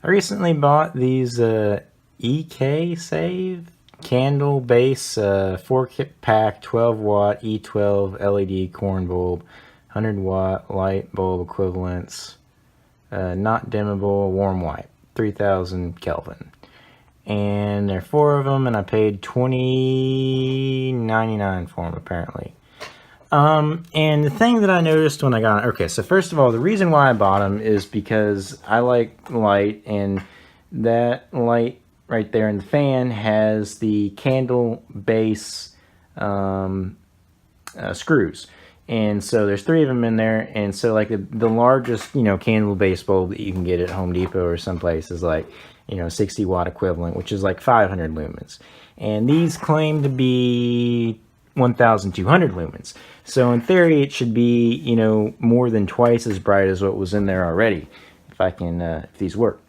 I recently bought these EK Save candle base 4-kit pack 12 watt E12 LED corn bulb, 100 watt light bulb equivalents, not dimmable, warm white, 3000 Kelvin. And there are 4 of them, and I paid $20.99 for them apparently. And the thing that I noticed when I got, okay, so first of all, the reason why I bought them is because I like light, and that light right there in the fan has the candle base screws. And so there's 3 of them in there, and so like the largest, candle base bulb that you can get at Home Depot or someplace is like, 60 watt equivalent, which is like 500 lumens. And these claim to be 1200 lumens. So in theory, it should be, more than twice as bright as what was in there already, if these work.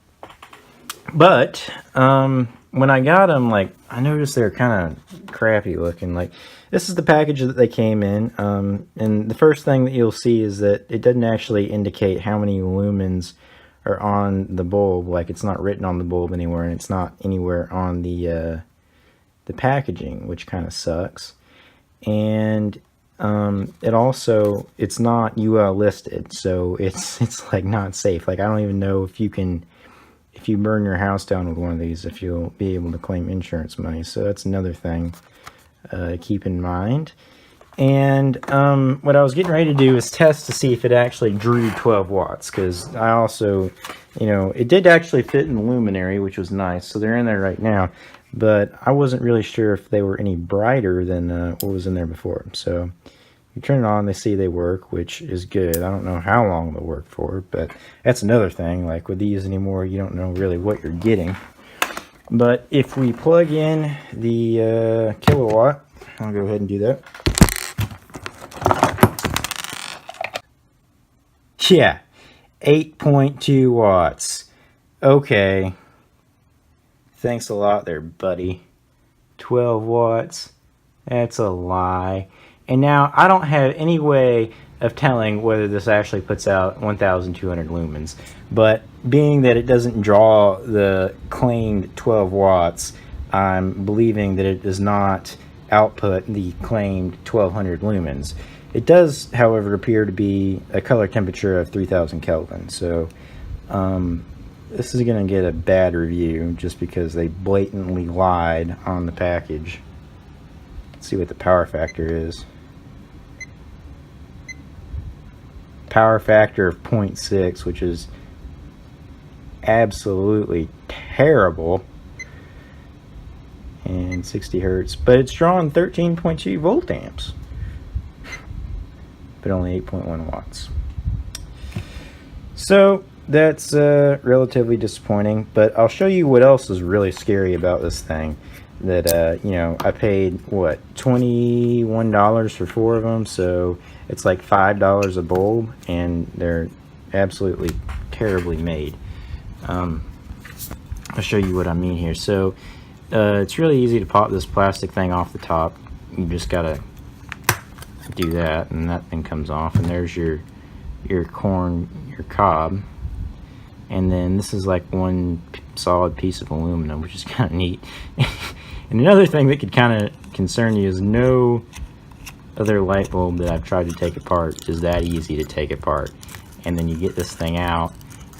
But when I got them, I noticed they're kind of crappy looking. This is the package that they came in, and the first thing that you'll see is that it doesn't actually indicate how many lumens are on the bulb. It's not written on the bulb anywhere, and it's not anywhere on the packaging, which kind of sucks. And it's not UL listed, so it's not safe. I don't even know if you burn your house down with one of these, if you'll be able to claim insurance money. So that's another thing to keep in mind. And what I was getting ready to do is test to see if it actually drew 12 watts, because I also, it did actually fit in the luminary, which was nice. So they're in there right now, but I wasn't really sure if they were any brighter than what was in there before. So you turn it on, they see they work, which is good. I don't know how long they'll work for, but that's another thing. With these anymore, you don't know really what you're getting. But if we plug in the kilowatt, I'll go ahead and do that. Yeah, 8.2 watts. Okay. Thanks a lot there, buddy. 12 watts. That's a lie. And now I don't have any way of telling whether this actually puts out 1200 lumens. But being that it doesn't draw the claimed 12 watts, I'm believing that it does not output the claimed 1200 lumens. It does, however, appear to be a color temperature of 3000 Kelvin. So this is going to get a bad review just because they blatantly lied on the package. Let's see what the power factor is. Power factor of 0.6, which is absolutely terrible. And 60 hertz, but it's drawing 13.2 volt amps, but only 8.1 watts. So that's relatively disappointing, but I'll show you what else is really scary about this thing. That I paid what, $21 for 4 of them, so it's like $5 a bulb, and they're absolutely terribly made. I'll show you what I mean here. So it's really easy to pop this plastic thing off the top. You just gotta do that, and that thing comes off, and there's your cob. And then this is like one solid piece of aluminum, which is kind of neat. And another thing that could kind of concern you is no other light bulb that I've tried to take apart is that easy to take apart. And then you get this thing out,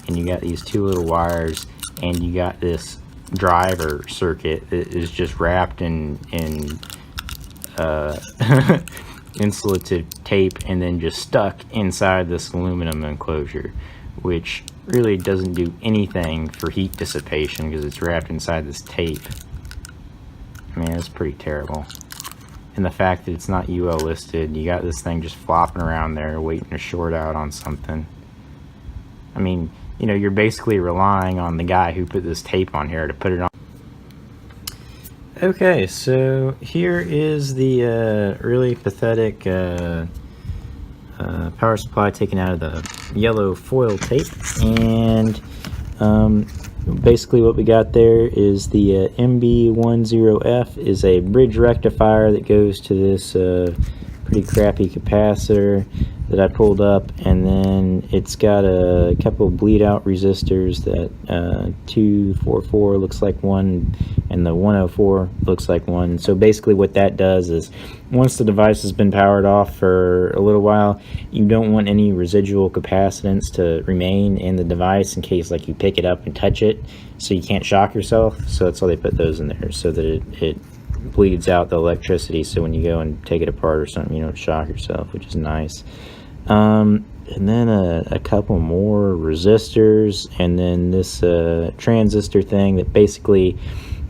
and you got these 2 little wires, and you got this driver circuit that is just wrapped in insulative tape and then just stuck inside this aluminum enclosure, which really doesn't do anything for heat dissipation because it's wrapped inside this tape. I mean, it's pretty terrible. And the fact that it's not UL listed, you got this thing just flopping around there waiting to short out on something. I mean, you're basically relying on the guy who put this tape on here to put it on. Okay, so here is the really pathetic power supply taken out of the yellow foil tape. And basically what we got there is the MB10F is a bridge rectifier that goes to this pretty crappy capacitor. that I pulled up, and then it's got a couple bleed out resistors. That 244 looks like one, and the 104 looks like one. So basically what that does is, once the device has been powered off for a little while, you don't want any residual capacitance to remain in the device in case like you pick it up and touch it, so you can't shock yourself. So that's why they put those in there, so that it bleeds out the electricity, so when you go and take it apart or something, you don't shock yourself, which is nice. And then a couple more resistors, and then this transistor thing that basically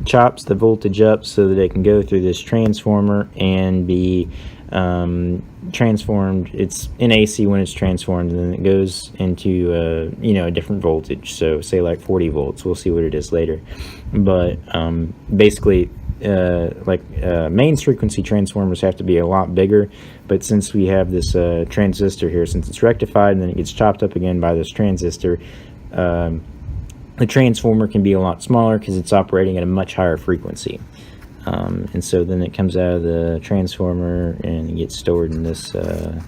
chops the voltage up so that it can go through this transformer and be transformed. It's in AC when it's transformed, and then it goes into a different voltage, so say like 40 volts. We'll see what it is later, but basically mains frequency transformers have to be a lot bigger, but since we have this transistor here, since it's rectified and then it gets chopped up again by this transistor, the transformer can be a lot smaller because it's operating at a much higher frequency. And so then it comes out of the transformer and it gets stored in this, I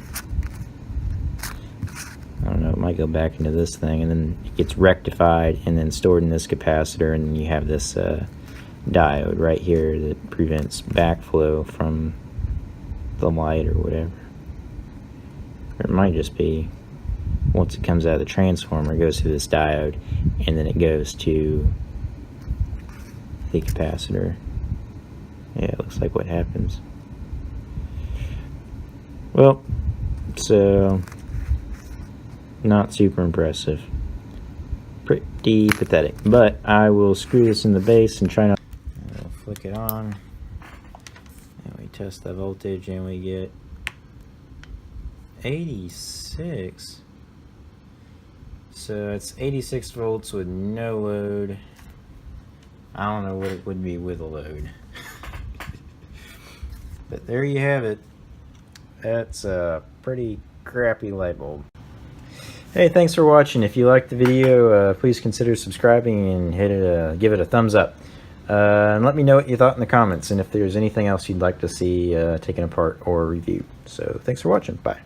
don't know, it might go back into this thing, and then it gets rectified and then stored in this capacitor, and then you have this diode right here that prevents backflow from the light or whatever. Or it might just be, once it comes out of the transformer, it goes through this diode and then it goes to the capacitor. Yeah, it looks like what happens. Well, so not super impressive. Pretty pathetic. But I will screw this in the base and try not. We'll flick it on. And we test the voltage and we get 86. So it's 86 volts with no load. I don't know what it would be with a load. But there you have it. That's a pretty crappy light bulb. Hey, thanks for watching. If you liked the video, please consider subscribing and give it a thumbs up. And let me know what you thought in the comments, and if there's anything else you'd like to see taken apart or reviewed. So thanks for watching. Bye.